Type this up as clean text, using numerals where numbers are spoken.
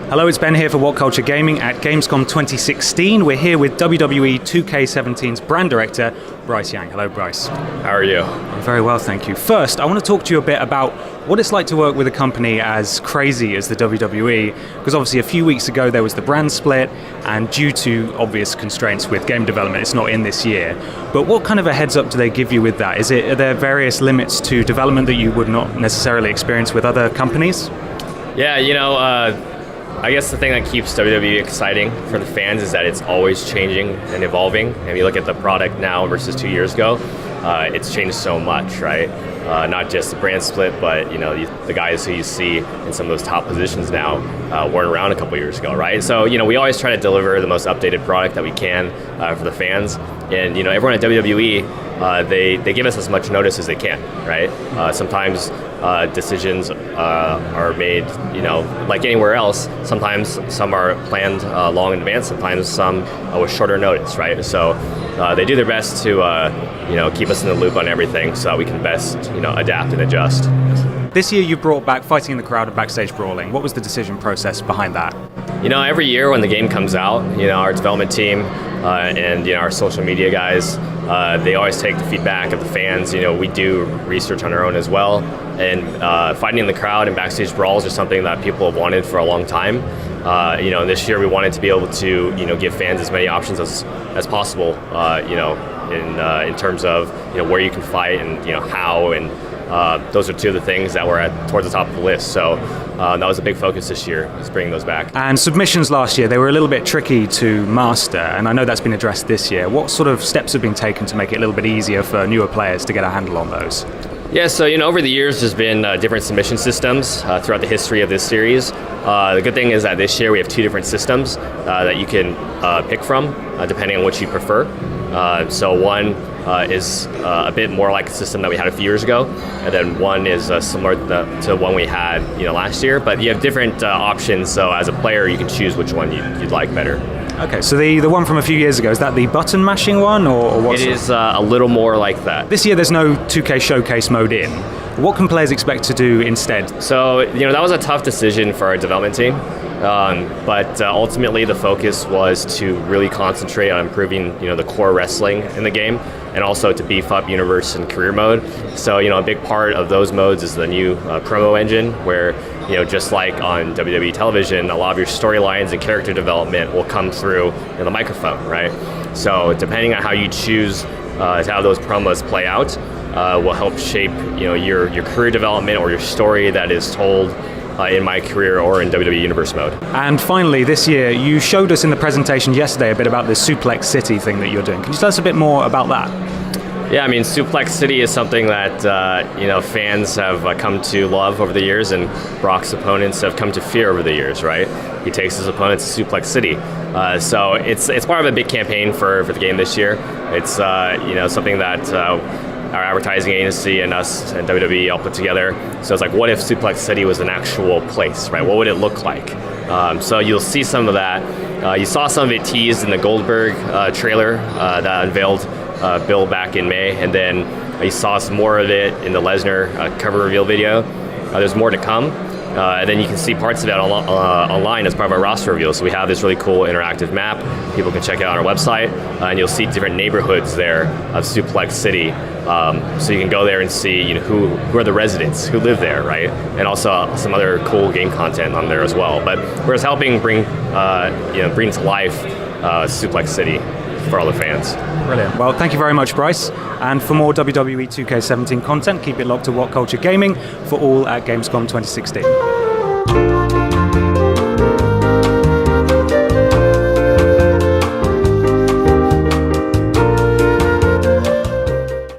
Hello, it's Ben here for What Culture Gaming at Gamescom 2016. We're here with WWE 2K17's Brand Director Bryce Yang. Hello, Bryce. How are you? I'm very well, thank you. First, I want to talk to you a bit about what it's like to work with a company as crazy as the WWE, because obviously a few weeks ago there was the brand split, and due to obvious constraints with game development, it's not in this year. But what kind of a heads up do they give you with that? Are there various limits to development that you would not necessarily experience with other companies? Yeah, I guess the thing that keeps WWE exciting for the fans is that it's always changing and evolving. And if you look at the product now versus 2 years ago, it's changed so much, right? Not just the brand split, but the guys who you see in some of those top positions now weren't around a couple years ago, right? So we always try to deliver the most updated product that we can for the fans. And everyone at WWE, they give us as much notice as they can, right? Sometimes decisions are made, like anywhere else. Sometimes some are planned long in advance. Sometimes some with shorter notice, right? So they do their best to keep us in the loop on everything so that we can best adapt and adjust. This year you brought back fighting in the crowd and backstage brawling. What was the decision process behind that? Every year when the game comes out, our development team and our social media guys, they always take the feedback of the fans. We do research on our own as well. And fighting in the crowd and backstage brawls are something that people have wanted for a long time. This year we wanted to be able to give fans as many options as possible. In terms of where you can fight and how, and those are two of the things that were towards the top of the list. So that was a big focus this year, is bringing those back. And submissions last year, they were a little bit tricky to master, and I know that's been addressed this year. What sort of steps have been taken to make it a little bit easier for newer players to get a handle on those? Yeah, so over the years there's been different submission systems throughout the history of this series. The good thing is that this year we have two different systems that you can pick from depending on what you prefer. So one is a bit more like a system that we had a few years ago, and then one is similar to one we had last year. But you have different options, so as a player you can choose which one you'd like better. Okay, so the one from a few years ago, is that the button mashing one, or what? It is a little more like that. This year there's no 2K Showcase mode in. What can players expect to do instead? So, that was a tough decision for our development team, but ultimately the focus was to really concentrate on improving, the core wrestling in the game, and also to beef up universe and career mode. So, a big part of those modes is the new promo engine, where just like on WWE television, a lot of your storylines and character development will come through the microphone, right? So depending on how you choose to have those promos play out, will help shape your career development or your story that is told in my career or in WWE Universe mode. And finally, this year, you showed us in the presentation yesterday a bit about this Suplex City thing that you're doing. Can you tell us a bit more about that? Yeah, Suplex City is something that fans have come to love over the years, and Brock's opponents have come to fear over the years, right? He takes his opponents to Suplex City. So it's part of a big campaign for the game this year. It's something that our advertising agency and us and WWE all put together. So it's like, what if Suplex City was an actual place, right? What would it look like? So you'll see some of that. You saw some of it teased in the Goldberg trailer that unveiled Bill back in May, and then you saw some more of it in the Lesnar cover reveal video. There's more to come, and then you can see parts of it online as part of our roster reveal. So we have this really cool interactive map. People can check it out on our website, and you'll see different neighborhoods there of Suplex City. So you can go there and see who are the residents who live there, right? And also some other cool game content on there as well. But we're just helping bring to life Suplex City for all the fans. Brilliant. Well, thank you very much, Bryce. And for more WWE 2K17 content, keep it locked to What Culture Gaming for all at Gamescom 2016.